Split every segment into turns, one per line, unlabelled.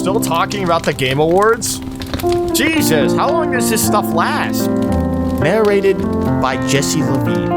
still talking about the Game Awards? Jesus, how long does this stuff last? Narrated by Jesse Levine.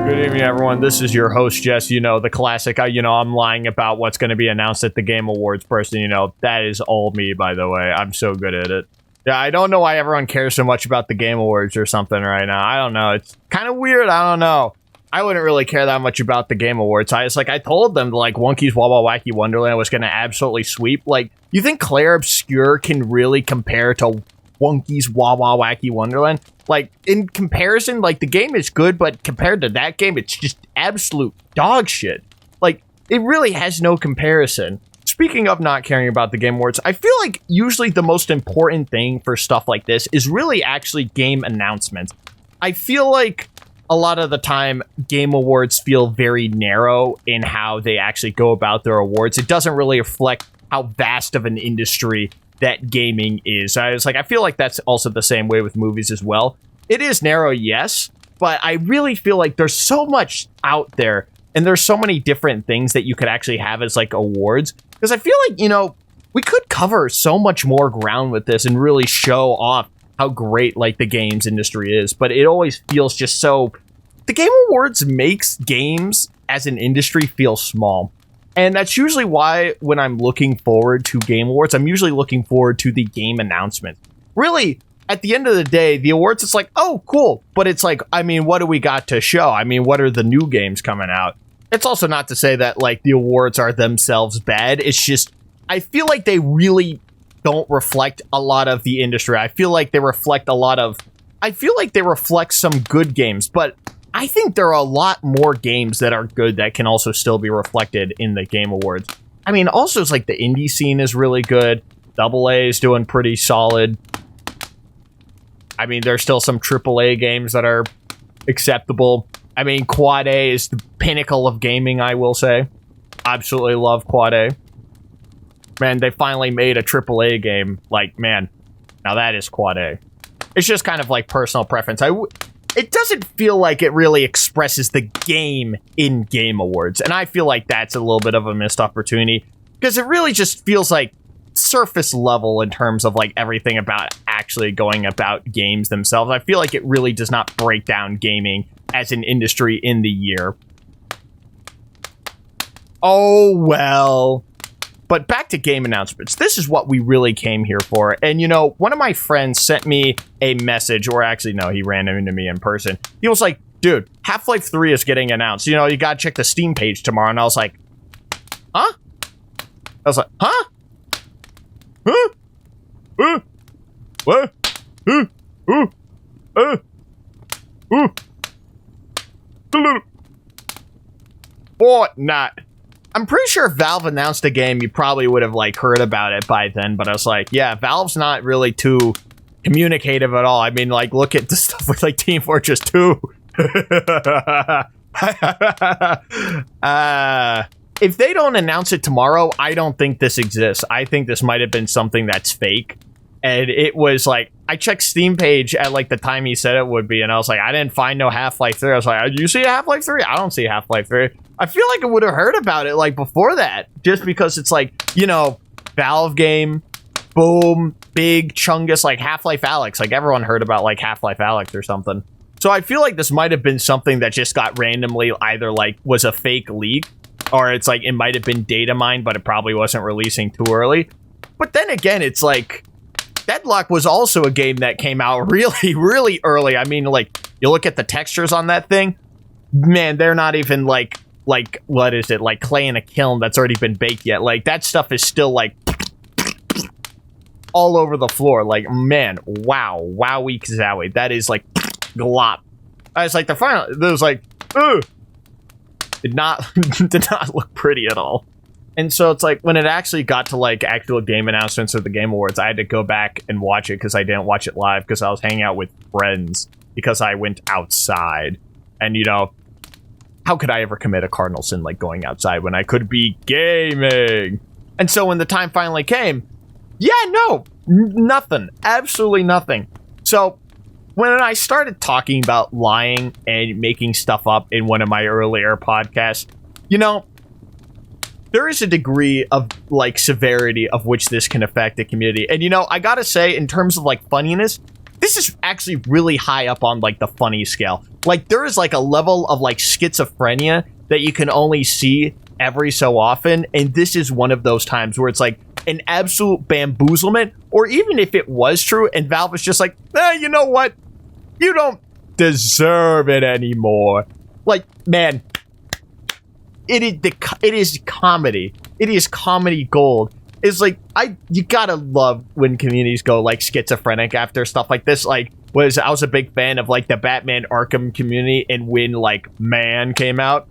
Good evening, everyone. This is your host, Jess. You know, the classic, I'm lying about what's going to be announced at the Game Awards person. You know, that is all me, by the way. I'm so good at it. Yeah, I don't know why everyone cares so much about the Game Awards or something right now. I don't know. It's kind of weird. I don't know. I wouldn't really care that much about the Game Awards. I told them, Wunky's Wawa, Wacky, Wonderland was going to absolutely sweep. You think Claire Obscure can really compare to Wunky's Wawa, Wacky, Wonderland? In comparison, the game is good, but compared to that game, it's just absolute dog shit. It really has no comparison. Speaking of not caring about the Game Awards, I feel like usually the most important thing for stuff like this is really actually game announcements. I feel like a lot of the time, Game Awards feel very narrow in how they actually go about their awards. It doesn't really reflect how vast of an industry that gaming is. I feel like that's also the same way with movies as well. It is narrow, yes, but I really feel like there's so much out there, and there's so many different things that you could actually have as awards. Because I feel like, we could cover so much more ground with this and really show off how great the games industry is, but it always feels just so... The Game Awards makes games as an industry feel small. And that's usually why when I'm looking forward to Game Awards, I'm usually looking forward to the game announcement. Really, at the end of the day, the awards, it's oh, cool. But it's what do we got to show? What are the new games coming out? It's also not to say that the awards are themselves bad. It's just, I feel like they really don't reflect a lot of the industry. I feel like they reflect some good games, but I think there are a lot more games that are good that can also still be reflected in the Game Awards. Also it's the indie scene is really good. AA is doing pretty solid. There's still some AAA games that are acceptable. Quad A is the pinnacle of gaming, I will say. Absolutely love Quad A. Man, they finally made a AAA game. Man, now that is Quad A. It's just kind of personal preference. It doesn't feel like it really expresses the game in Game Awards. And I feel like that's a little bit of a missed opportunity. Because it really just feels surface level in terms of everything about actually going about games themselves. I feel like it really does not break down gaming as an industry in the year. Oh, well. But back to game announcements. This is what we really came here for. And, one of my friends sent me a message, or actually, no, he ran into me in person. He was like, dude, Half-Life 3 is getting announced. You gotta check the Steam page tomorrow. And I was like, huh? I was like, huh? Huh? What? What not? I'm pretty sure if Valve announced a game, you probably would have heard about it by then. But I was like, yeah, Valve's not really too communicative at all. Look at the stuff with Team Fortress 2. If they don't announce it tomorrow, I don't think this exists. I think this might have been something that's fake. And it was I checked Steam page at the time he said it would be, and I was like, I didn't find no Half-Life 3. I was like, do you see Half-Life 3? I don't see Half-Life 3. I feel like I would have heard about it before that, just because it's Valve game, boom, big chungus, Half-Life Alyx. Everyone heard about Half-Life Alyx or something. So I feel like this might have been something that just got randomly either was a fake leak, or it's it might have been data mined, but it probably wasn't releasing too early. But then again, it's Deadlock was also a game that came out really, really early. You look at the textures on that thing, man, they're not even what is it? Clay in a kiln that's already been baked yet. That stuff is still all over the floor. Man, wow. Wowie zowie. That is glop. I was the final, it was ugh. Did not look pretty at all. And so it's when it actually got to actual game announcements or the Game Awards, I had to go back and watch it because I didn't watch it live because I was hanging out with friends because I went outside. And how could I ever commit a cardinal sin going outside when I could be gaming? And so when the time finally came, nothing. Absolutely nothing. So when I started talking about lying and making stuff up in one of my earlier podcasts, there is a degree of like severity of which this can affect the community. And you know, I gotta say, in terms of like funniness, this is actually really high up on like the funny scale. Like there is like a level of like schizophrenia that you can only see every so often, and this is one of those times where it's like an absolute bamboozlement, or even if it was true and Valve was just like, you know what, you don't deserve it anymore. Like, man, it is comedy. It is comedy gold. It's like, you gotta love when communities go like schizophrenic after stuff like this. Like, I was a big fan of like the Batman Arkham community, and when like Man came out,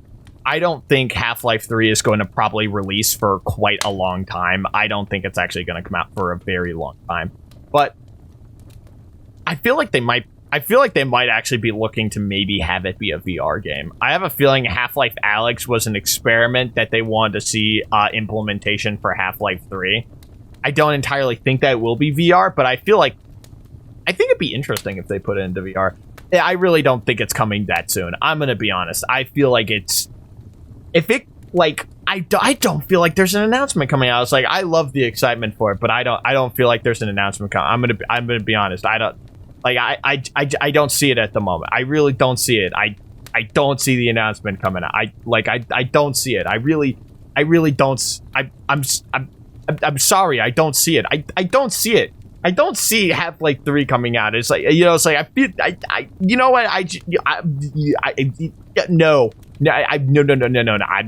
I don't think Half-Life 3 is going to probably release for quite a long time. I don't think it's actually going to come out for a very long time. But I feel like they might actually be looking to maybe have it be a VR game. I have a feeling Half-Life Alyx was an experiment that they wanted to see implementation for Half-Life 3. I don't entirely think that it will be VR, but I think it'd be interesting if they put it into VR. I really don't think it's coming that soon. I'm going to be honest. I feel like I don't feel like there's an announcement coming out. It's like, I love the excitement for it, but I don't feel like there's an announcement coming. I'm gonna be honest. I don't see it at the moment. I really don't see it. I don't see the announcement coming out. I don't see it. I really don't. I'm sorry. I don't see it. I don't see it. I don't see Half-Life 3 coming out. It's like, you know, it's like, I feel, you know what, no. No, I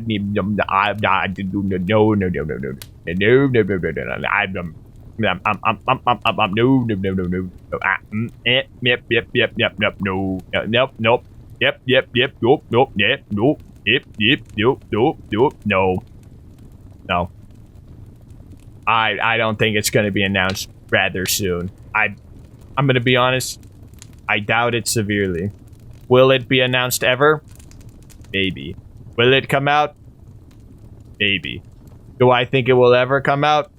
need no. I don't think it's going to be announced rather soon. I'm going to be honest. I doubt it severely. Will it be announced ever? Maybe. Will it come out? Maybe. Do I think it will ever come out?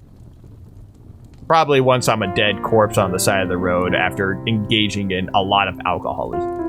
Probably once I'm a dead corpse on the side of the road after engaging in a lot of alcoholism.